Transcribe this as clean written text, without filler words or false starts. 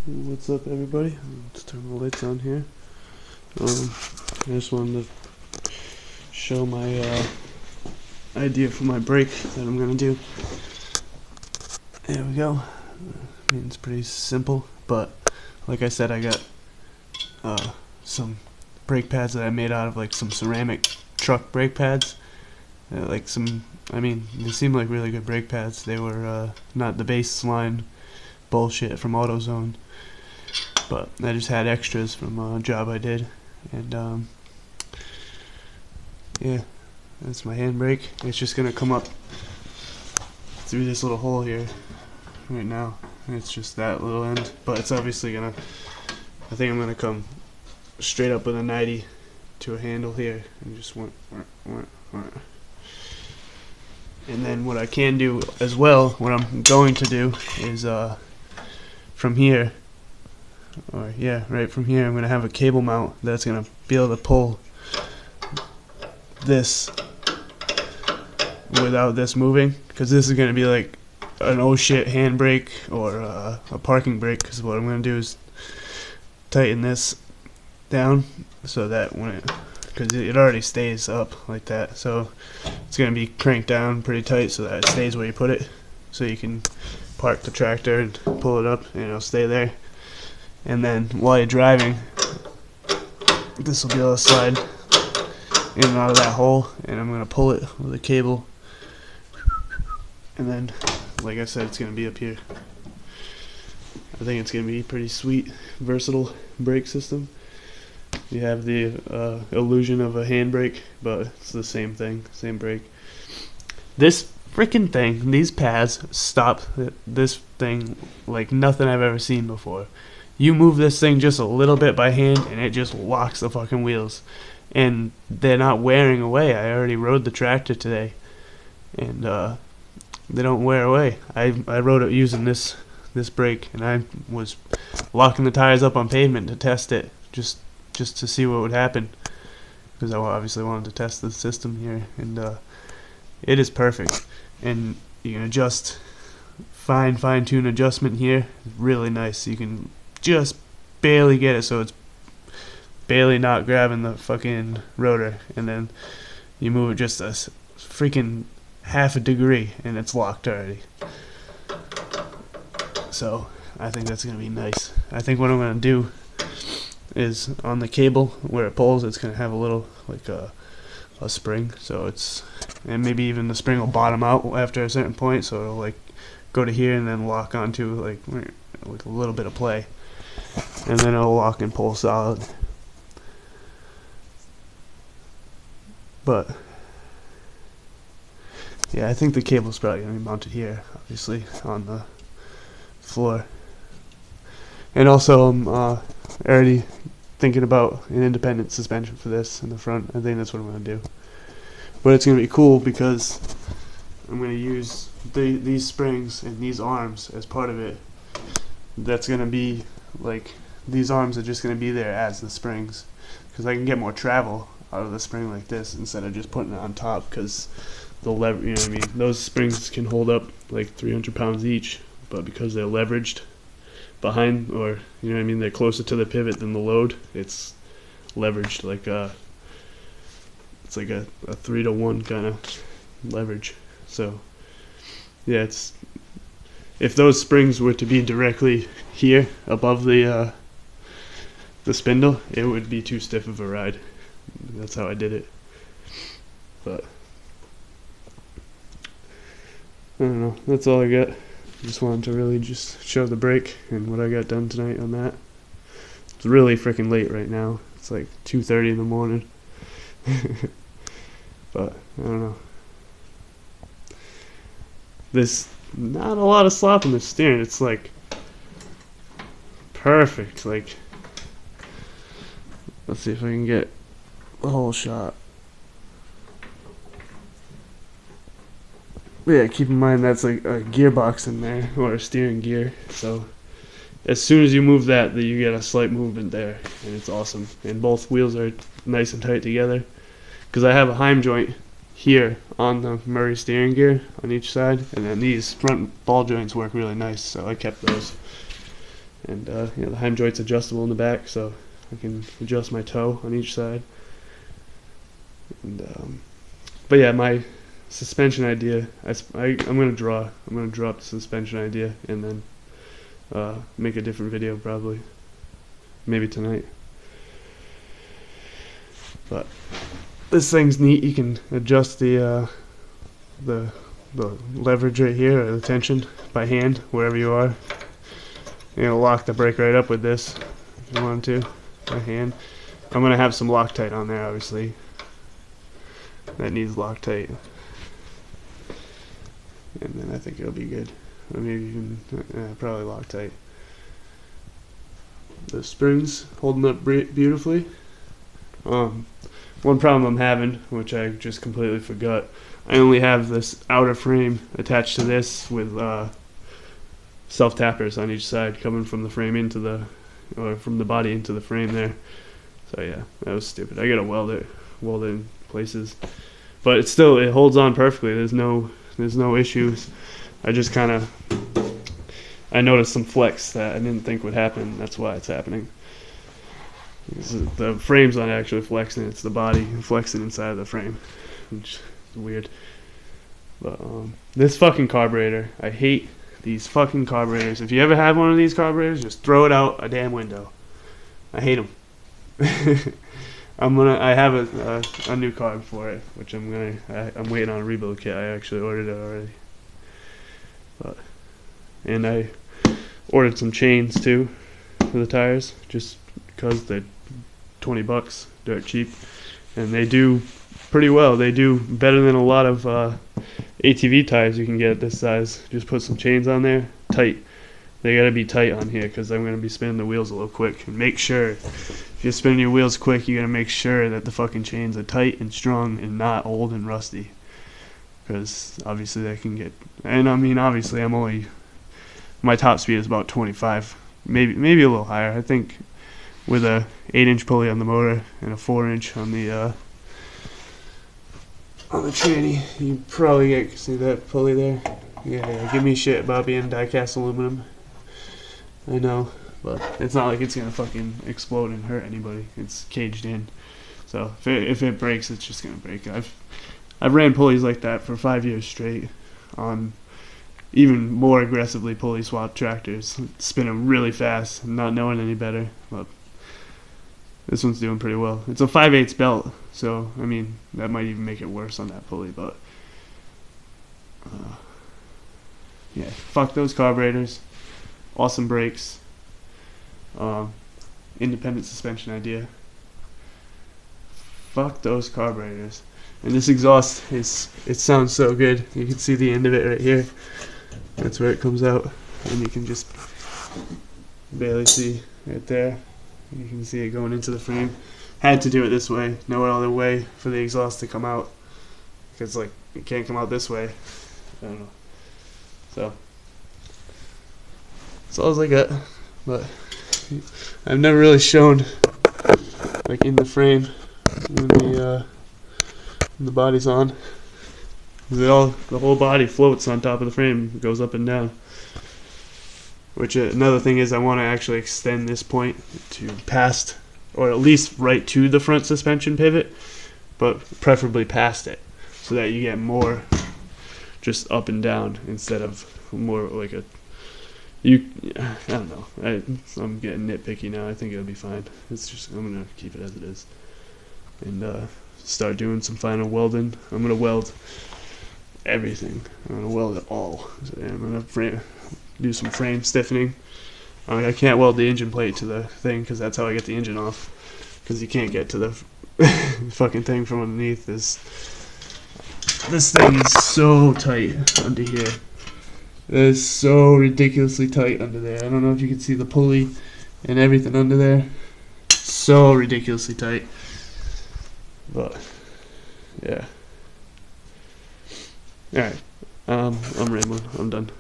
What's up, everybody? Let's turn the lights on here. I just wanted to show my idea for my brake that I'm gonna do. There we go. I mean, it's pretty simple, but like I said, I got some brake pads that I made out of like some ceramic truck brake pads. I mean, they seem like really good brake pads. They were not the baseline bullshit from AutoZone, but I just had extras from a job I did, and yeah, that's my handbrake. It's just gonna come up through this little hole here right now. It's just that little end, but it's obviously gonna, I think I'm gonna come straight up with a 90 to a handle here and just went. And then what I can do as well, what I'm going to do is from here, or yeah, right from here, I'm going to have a cable mount that's going to be able to pull this without this moving, because this is going to be like an oh shit handbrake or a parking brake, because what I'm going to do is tighten this down so that when it, because it already stays up like that, so it's going to be cranked down pretty tight so that it stays where you put it, so you can park the tractor and pull it up and it'll stay there. And then while you're driving, this will be able to slide in and out of that hole, and I'm going to pull it with a cable, and then like I said, it's going to be up here. I think it's going to be pretty sweet, versatile brake system. You have the illusion of a handbrake, but it's the same thing, same brake. This freaking thing, these pads stop this thing like nothing I've ever seen before. You move this thing just a little bit by hand and it just locks the fucking wheels. And they're not wearing away. I already rode the tractor today, and they don't wear away. I rode it using this brake, and I was locking the tires up on pavement to test it, just to see what would happen, because I obviously wanted to test the system here, and it is perfect. And you can adjust, fine-tune adjustment here, really nice. You can just barely get it so it's barely not grabbing the fucking rotor, and then you move it just a freaking half a degree and it's locked already. So I think that's gonna be nice. I think what I'm gonna do is on the cable where it pulls, it's gonna have a little like a spring, so it's, and maybe even the spring will bottom out after a certain point, so it'll like go to here and then lock onto like a little bit of play, and then it'll lock and pull solid. But yeah, I think the cable's probably gonna be mounted here, obviously on the floor. And also I'm already thinking about an independent suspension for this in the front. I think that's what I'm going to do. But it's going to be cool because I'm going to use these springs and these arms as part of it. That's going to be like, these arms are just going to be there as the springs, because I can get more travel out of the spring like this instead of just putting it on top, because the lever, you know what I mean, those springs can hold up like 300 pounds each, but because they're leveraged behind, or you know what I mean, they're closer to the pivot than the load, it's leveraged like it's like a 3-to-1 kind of leverage. So yeah, it's, if those springs were to be directly here above the spindle, it would be too stiff of a ride. That's how I did it. But I don't know, that's all I got. Just wanted to really just show the brake and what I got done tonight on that. It's really freaking late right now. It's like 2:30 in the morning. But I don't know. There's not a lot of slop in the steering. It's like perfect. Like, let's see if I can get the whole shot. Yeah, keep in mind that's like a gearbox in there, or a steering gear, so as soon as you move that, you get a slight movement there, and it's awesome. And both wheels are nice and tight together, because I have a Heim joint here on the Murray steering gear on each side, and then these front ball joints work really nice, so I kept those. And you know, the heim joint's adjustable in the back, so I can adjust my toe on each side. And but yeah, my suspension idea, I'm gonna draw up the suspension idea and then make a different video probably, maybe tonight. But this thing's neat. You can adjust the leverage right here, or the tension, by hand wherever you are. You're gonna lock the brake right up with this if you want to, by hand. I'm gonna have some Loctite on there, obviously. That needs Loctite, and then I think it'll be good. Or maybe even probably Loctite. The springs holding up beautifully. One problem I'm having, which I just completely forgot, I only have this outer frame attached to this with self-tappers on each side coming from the frame into the, or from the body into the frame there. So yeah, that was stupid. I gotta weld it in places, but it holds on perfectly. There's no issues. I just kind of, I noticed some flex that I didn't think would happen. That's why it's happening. The frame's not actually flexing, it's the body flexing inside of the frame, which is weird. But this fucking carburetor, I hate these fucking carburetors. If you ever have one of these carburetors, just throw it out a damn window. I hate them. I have a new carb for it, which I'm waiting on a rebuild kit. I actually ordered it already. And I ordered some chains too for the tires, just because they're $20, dirt cheap, and they do pretty well. They do better than a lot of ATV tires you can get at this size. Just put some chains on there, tight. They gotta be tight on here because I'm gonna be spinning the wheels a little quick. And make sure, if you're spinning your wheels quick, you gotta make sure that the fucking chains are tight and strong and not old and rusty. Because obviously they can get, and I mean obviously my top speed is about 25, maybe a little higher. I think with a 8-inch pulley on the motor and a 4-inch on the tranny, you probably see that pulley there. Yeah, give me shit about being die-cast aluminum. I know, but it's not like it's gonna fucking explode and hurt anybody. It's caged in, so if it breaks, it's just gonna break. I've ran pulleys like that for 5 years straight on even more aggressively pulley swap tractors, spinning really fast, not knowing any better. But this one's doing pretty well. It's a 5/8 belt, so I mean that might even make it worse on that pulley. But yeah, fuck those carburetors. Awesome brakes. Independent suspension idea. Fuck those carburetors. And this exhaust it sounds so good. You can see the end of it right here. That's where it comes out, and you can just barely see right there. You can see it going into the frame. Had to do it this way. No other way for the exhaust to come out, because like it can't come out this way. I don't know. So that's all I got. But I've never really shown like in the frame when the body's on. The whole body floats on top of the frame, goes up and down. Which another thing is, I want to actually extend this point to past, or at least right to the front suspension pivot, but preferably past it, so that you get more just up and down instead of more like I don't know. I'm getting nitpicky now. I think it'll be fine. It's just, I'm gonna keep it as it is, and start doing some final welding. I'm gonna weld everything. I'm gonna weld it all. I'm gonna do some frame stiffening. I can't weld the engine plate to the thing because that's how I get the engine off. Because you can't get to the fucking thing from underneath. This thing is so tight under here. It is so ridiculously tight under there. I don't know if you can see the pulley and everything under there. So ridiculously tight. But yeah. Alright. I'm rambling. I'm done.